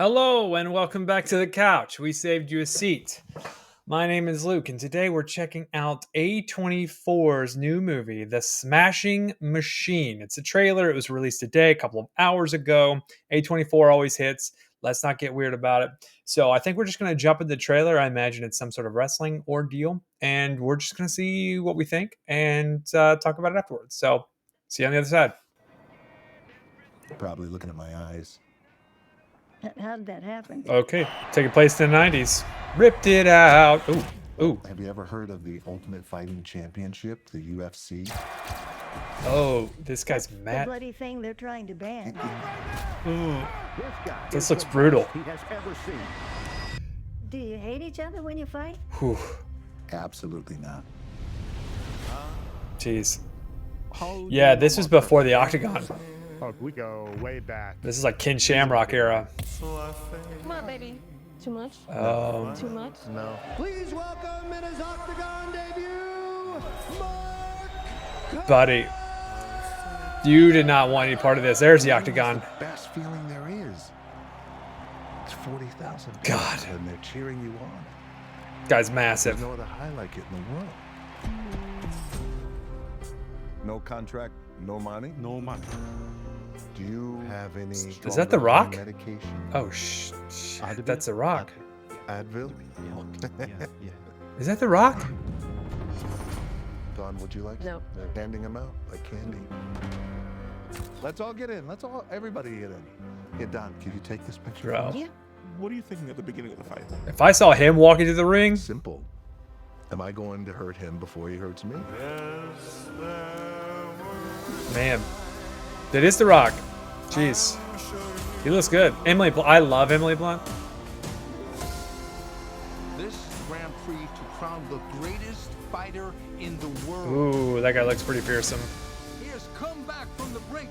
Hello and welcome back to the couch. We saved you a seat. My name is Luke, and today we're checking out A24's new movie, The Smashing Machine. It's a trailer. It was released today, a couple of hours ago. A24 always hits. Let's not get weird about it. So I think we're just going to jump into the trailer. I imagine it's some sort of wrestling ordeal, and we're just going to see what we think and talk about it afterwards. So see you on the other side. Probably looking at my eyes. How did that happen? Okay, taking place in the 90s. Ripped it out. Ooh. Ooh. Have you ever heard of the Ultimate Fighting Championship, the UFC? Oh, this guy's The mad. bloody thing they're trying to ban. This looks brutal. Do you hate each other when you fight? Whew. Absolutely not. Jeez. Yeah, this was before the Octagon. Oh, we go way back. This is like Ken Shamrock era. Come on, baby. Too much? Too much? No. Please welcome in his Octagon debut, Mark Buddy, you did not want any part of this. There's the Octagon. Best feeling there is. It's 40,000 people, God. and they're cheering you on. Guy's There's massive. no other high like it in the world. No contract, no money. No money. Do you have any? Is that stronger The Rock? pain medication? Oh, that's The Rock. Advil. Yeah. Is that The Rock? Don, would you like? No. They're handing them out like candy. Let's all get in. Everybody get in. Hey, Don, can you take this picture? Bro. Yeah. What are you thinking at the beginning of the fight? If I saw him walking to the ring, Simple. Am I going to hurt him before he hurts me? man, that is The Rock. Jeez. He looks good. I love Emily Blunt. This Grand Prix to crown the greatest fighter in the world. Ooh, that guy looks pretty fearsome. He has come back from the brink.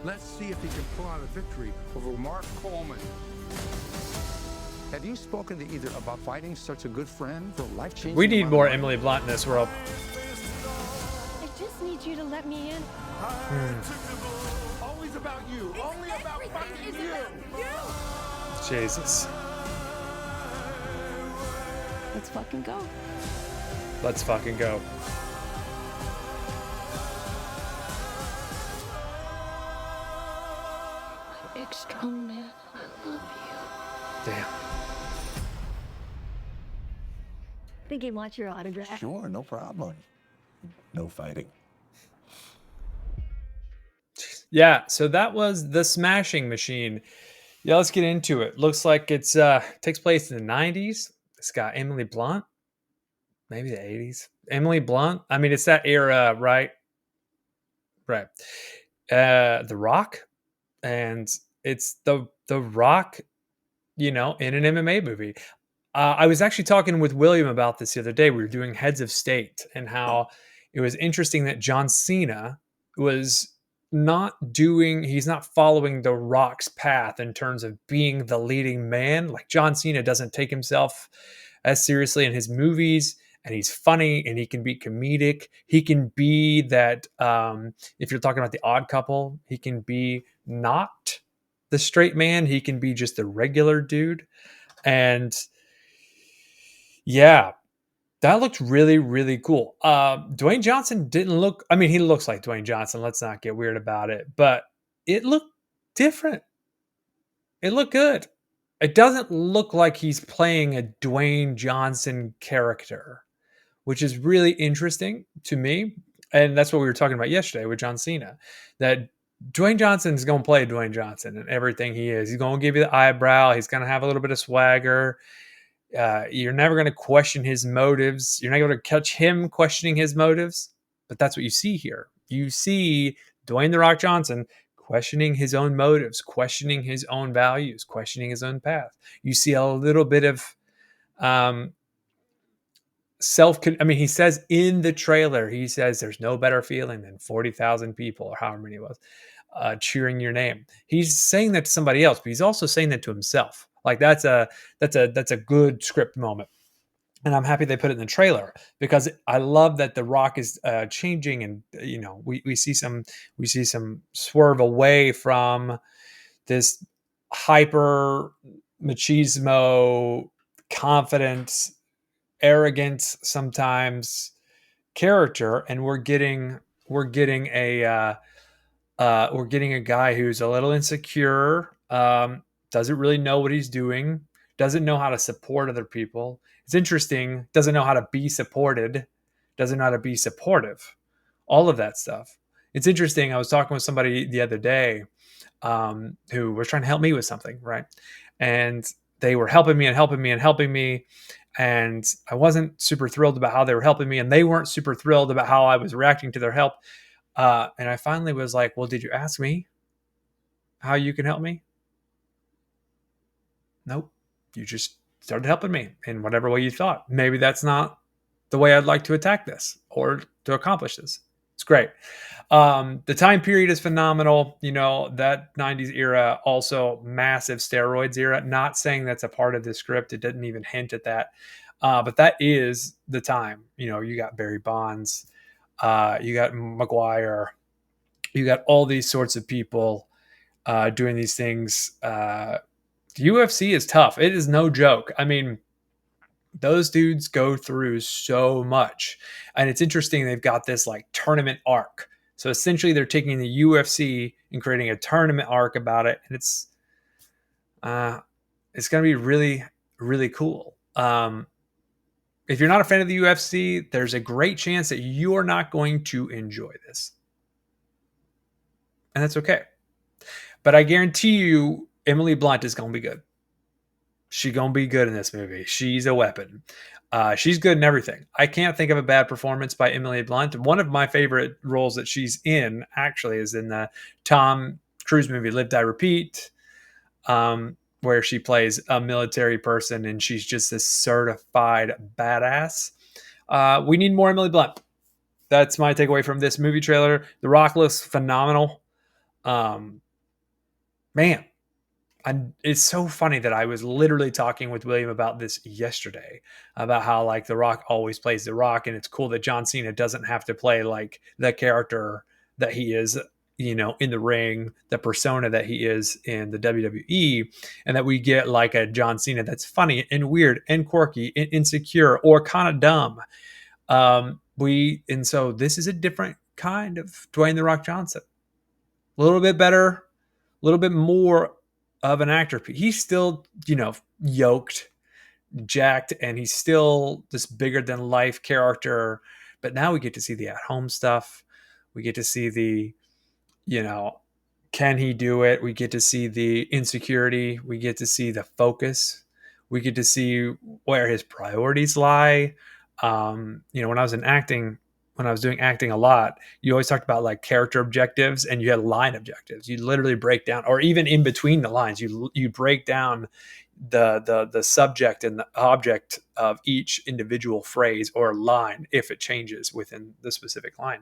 Let's see if he can pull out a victory over Mark Coleman. Have you spoken to either about fighting such a good friend for life-changing? We need more Emily Blunt in this world. I just need you to let me in. Always about you. Only about fighting you. Jesus. Let's fucking go. Let's fucking go. Big strong man. I love you. Damn. Think he wants your autograph. Sure, no problem. No fighting. Yeah, so that was The Smashing Machine. Yeah, let's get into it. Looks like it's takes place in the 90s. It's got Emily Blunt. Maybe the 80s. Emily Blunt. I mean, it's that era, right? Right. The Rock. And it's the Rock, in an MMA movie. I was actually talking with William about this the other day. We were doing Heads of State and how it was interesting that John Cena was he's not following the Rock's path in terms of being the leading man. Like John Cena doesn't take himself as seriously in his movies, and he's funny and he can be comedic. He can be that, if you're talking about The Odd Couple, he can be not the straight man. He can be just the regular dude. And yeah, that looked really, really cool. Dwayne Johnson didn't look, he looks like Dwayne Johnson. Let's not get weird about it, but it looked different. It looked good. It doesn't look like he's playing a Dwayne Johnson character, which is really interesting to me. And that's what we were talking about yesterday with John Cena, that Dwayne Johnson's going to play Dwayne Johnson and everything he is. He's going to give you the eyebrow. He's going to have a little bit of swagger. You're never going to question his motives. You're not going to catch him questioning his motives. But that's what you see here. You see Dwayne "The Rock" Johnson questioning his own motives, questioning his own values, questioning his own path. You see a little bit of he says in the trailer, he says there's no better feeling than 40,000 people, or however many it was, cheering your name. He's saying that to somebody else, but he's also saying that to himself. Like that's a good script moment. And I'm happy they put it in the trailer, because I love that The Rock is changing, and we see some swerve away from this hyper machismo, confident, arrogant sometimes character, and we're getting a guy who's a little insecure, doesn't really know what he's doing, doesn't know how to support other people. It's interesting, doesn't know how to be supported, doesn't know how to be supportive, all of that stuff. It's interesting. I was talking with somebody the other day who was trying to help me with something, right? And they were helping me and helping me and helping me. And I wasn't super thrilled about how they were helping me, and they weren't super thrilled about how I was reacting to their help. And I finally was like, well, did you ask me how you can help me? Nope. You just started helping me in whatever way you thought. Maybe that's not the way I'd like to attack this or to accomplish this. It's great. The time period is phenomenal. You know, that 90s era, also massive steroids era. Not saying that's a part of the script. It didn't even hint at that. But that is the time. You know, you got Barry Bonds, you got McGuire, you got all these sorts of people doing these things. UFC is tough. It is no joke. I mean, those dudes go through so much. And it's interesting, they've got this like tournament arc. So essentially they're taking the UFC and creating a tournament arc about it. And it's going to be really, really cool. If you're not a fan of the UFC, there's a great chance that you're not going to enjoy this. And that's okay. But I guarantee you, Emily Blunt is going to be good. She's going to be good in this movie. She's a weapon. She's good in everything. I can't think of a bad performance by Emily Blunt. One of my favorite roles that she's in, actually, is in the Tom Cruise movie, Live, Die, Repeat, where she plays a military person, and she's just this certified badass. We need more Emily Blunt. That's my takeaway from this movie trailer. The Rock looks phenomenal. Man, it's so funny that I was literally talking with William about this yesterday, about how like The Rock always plays The Rock, and it's cool that John Cena doesn't have to play like the character that he is, you know, in the ring, the persona that he is in the WWE, and that we get like a John Cena that's funny and weird and quirky and insecure or kind of dumb. And so this is a different kind of Dwayne The Rock Johnson. A little bit better, a little bit more of an actor. He's still, you know, yoked, jacked, and he's still this bigger than life character. But now we get to see the at-home stuff. We get to see the, you know, can he do it? We get to see the insecurity. We get to see the focus. We get to see where his priorities lie. You know, when I was doing acting a lot, you always talked about like character objectives, and you had line objectives. You literally break down, or even in between the lines, you break down the subject and the object of each individual phrase or line if it changes within the specific line.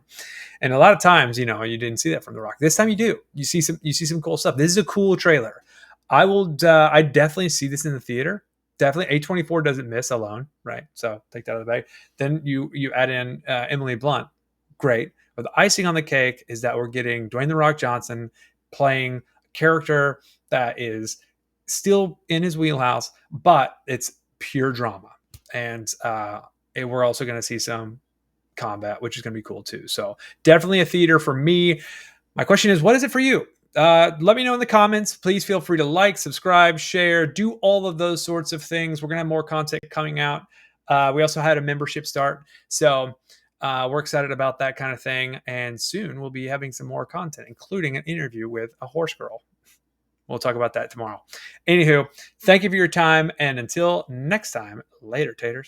And a lot of times, you know, you didn't see that from The Rock. This time you do. You see some cool stuff. This is a cool trailer. I definitely see this in the theater. Definitely A24 doesn't miss alone, right? So take that out of the bag. Then you add in Emily Blunt. Great. But the icing on the cake is that we're getting Dwayne The Rock Johnson playing a character that is still in his wheelhouse, but it's pure drama. And we're also going to see some combat, which is going to be cool too. So definitely a theater for me. My question is, what is it for you? Let me know in the comments. Please feel free to like, subscribe, share, do all of those sorts of things. We're going to have more content coming out. We also had a membership start. So we're excited about that kind of thing. And soon we'll be having some more content, including an interview with a horse girl. We'll talk about that tomorrow. Anywho, thank you for your time. And until next time, later, taters.